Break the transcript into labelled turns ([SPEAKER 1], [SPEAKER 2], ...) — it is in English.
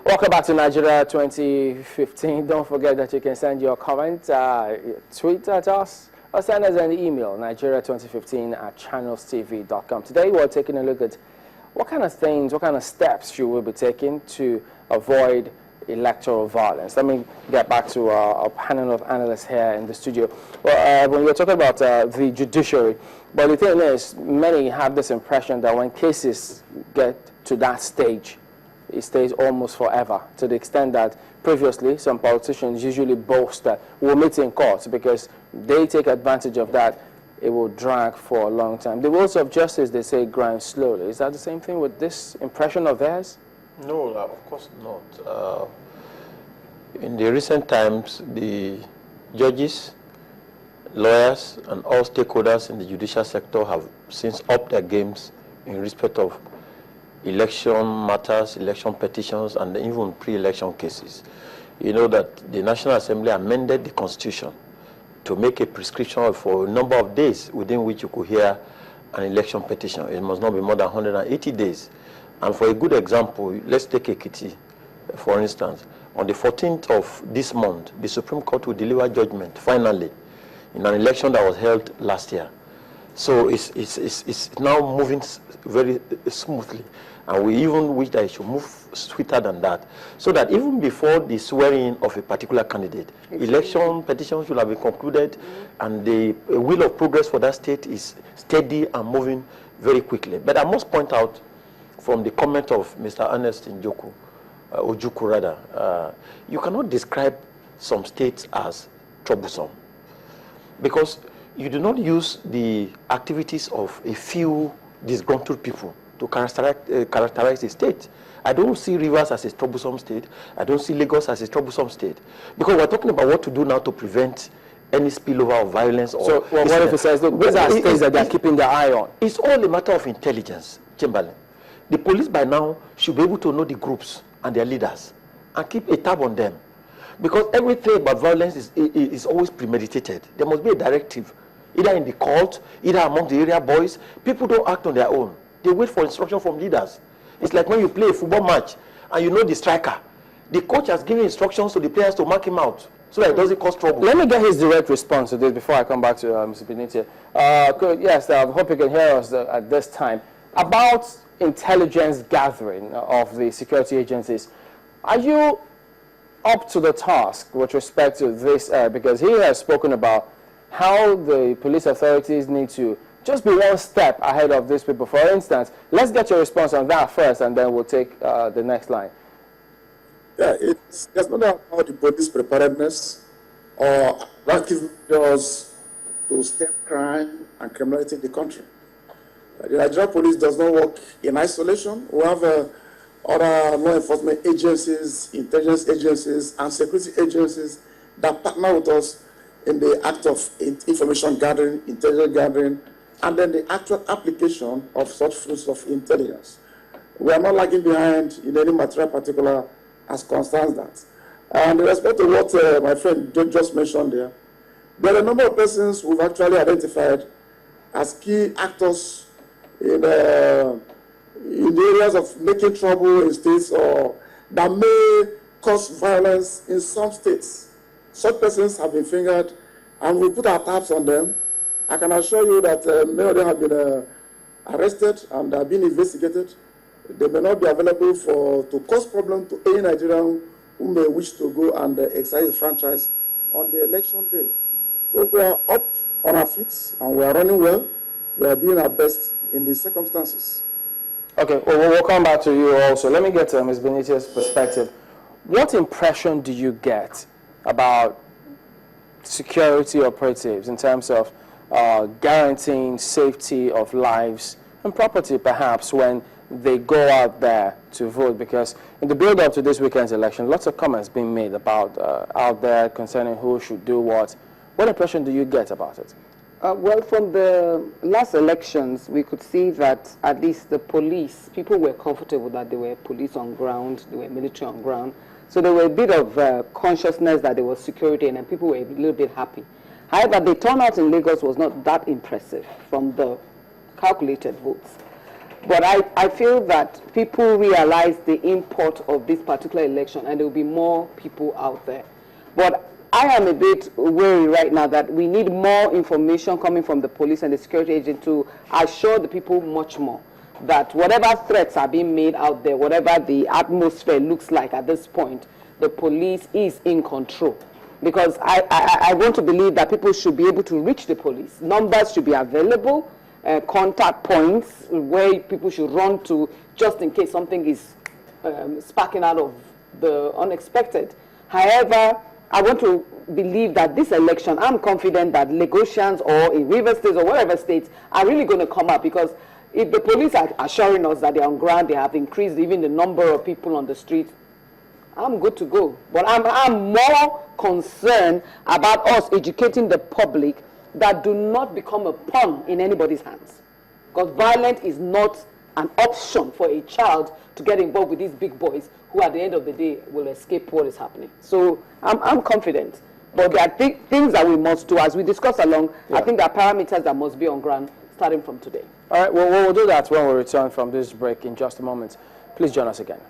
[SPEAKER 1] Welcome back to Nigeria 2015. Don't forget that you can send your comment, tweet at us, or send us an email, nigeria2015@channelstv.com. Today we're taking a look at what kind of things, what kind of steps should we be taking to avoid electoral violence. Let me get back to our panel of analysts here in the studio. Well, when we're talking about the judiciary, but the thing is, many have this impression that when cases get to that stage, it stays almost forever, to the extent that previously some politicians usually boast that we'll meet in court because they take advantage of that. It will drag for a long time. The wheels of justice, they say, grind slowly. Is that the same thing with this impression of theirs?
[SPEAKER 2] No, of course not. In the recent times, the judges, lawyers, and all stakeholders in the judicial sector have since upped their games in respect of election matters, election petitions, and even pre-election cases. You know that the National Assembly amended the Constitution to make a prescription for a number of days within which you could hear an election petition. It must not be more than 180 days. And for a good example, let's take Ekiti, for instance. On the 14th of this month, the Supreme Court will deliver judgment, finally, in an election that was held last year. So it's now moving very smoothly. And we even wish that it should move sweeter than that. So that even before the swearing of a particular candidate, election petitions should have been concluded, and the will of progress for that state is steady and moving very quickly. But I must point out from the comment of Mr. Ernest Ojukwu rather, you cannot describe some states as troublesome, because you do not use the activities of a few disgruntled people to characterize a state. I don't see Rivers as a troublesome state. I don't see Lagos as a troublesome state. Because we're talking about what to do now to prevent any spillover of violence.
[SPEAKER 1] So what if it says, look, these are states that they're keeping their eye on?
[SPEAKER 2] It's all a matter of intelligence, Chamberlain. The police by now should be able to know the groups and their leaders and keep a tab on them. Because everything about violence is always premeditated. There must be a directive, either in the cult, either among the area boys. People don't act on their own. They wait for instruction from leaders. It's like when you play a football match and you know the striker. The coach has given instructions to the players to mark him out so that it doesn't cause trouble.
[SPEAKER 1] Let me get his direct response to this before I come back to Mr. Benitez. Yes, I hope you can hear us at this time. About intelligence gathering of the security agencies, are you up to the task with respect to this? Because he has spoken about how the police authorities need to just be one step ahead of these people. For instance, let's get your response on that first, and then we'll take the next line.
[SPEAKER 3] Yeah, there's no doubt about the police preparedness or active measures to stem crime and criminality in the country. The Nigerian police does not work in isolation. We have other law enforcement agencies, intelligence agencies, and security agencies that partner with us in the act of information gathering, intelligence gathering, and then the actual application of such fruits of intelligence. We are not lagging behind in any material particular as concerns that. And in respect to what my friend just mentioned there are a number of persons we've actually identified as key actors in the areas of making trouble in states or that may cause violence in some states. Such persons have been fingered, and we put our tabs on them. I can assure you that many of them have been arrested and are being investigated. They may not be available to cause problems to any Nigerian who may wish to go and exercise the franchise on the election day. So we are up on our feet and we are running well. We are doing our best in these circumstances.
[SPEAKER 1] Okay, well, we'll come back to you also. Let me get Ms. Benitez's perspective. What impression do you get about security operatives in terms of guaranteeing safety of lives and property, perhaps, when they go out there to vote? Because in the build-up to this weekend's election, lots of comments being made about out there concerning who should do what. What impression do you get about it?
[SPEAKER 4] Well, from the last elections, we could see that at least the police, people were comfortable that there were police on ground, there were military on ground. So there were a bit of consciousness that there was security, and people were a little bit happy. However, the turnout in Lagos was not that impressive from the calculated votes. But I feel that people realize the import of this particular election, and there will be more people out there. But I am a bit worried right now that we need more information coming from the police and the security agent to assure the people much more that whatever threats are being made out there, whatever the atmosphere looks like at this point, the police is in control. Because I want to believe that people should be able to reach the police. Numbers should be available, contact points where people should run to just in case something is sparking out of the unexpected. However, I want to believe that this election, I'm confident that Lagosians or in River States or whatever states are really going to come up, because if the police are assuring us that they're on ground, they have increased even the number of people on the streets, I'm good to go. But I'm more concerned about us educating the public that do not become a pawn in anybody's hands. Because violence is not an option for a child to get involved with these big boys who at the end of the day will escape what is happening. So I'm confident. But there are things that we must do. As we discuss along, I think there are parameters that must be on ground starting from today.
[SPEAKER 1] All right, well, we'll do that when we return from this break in just a moment. Please join us again.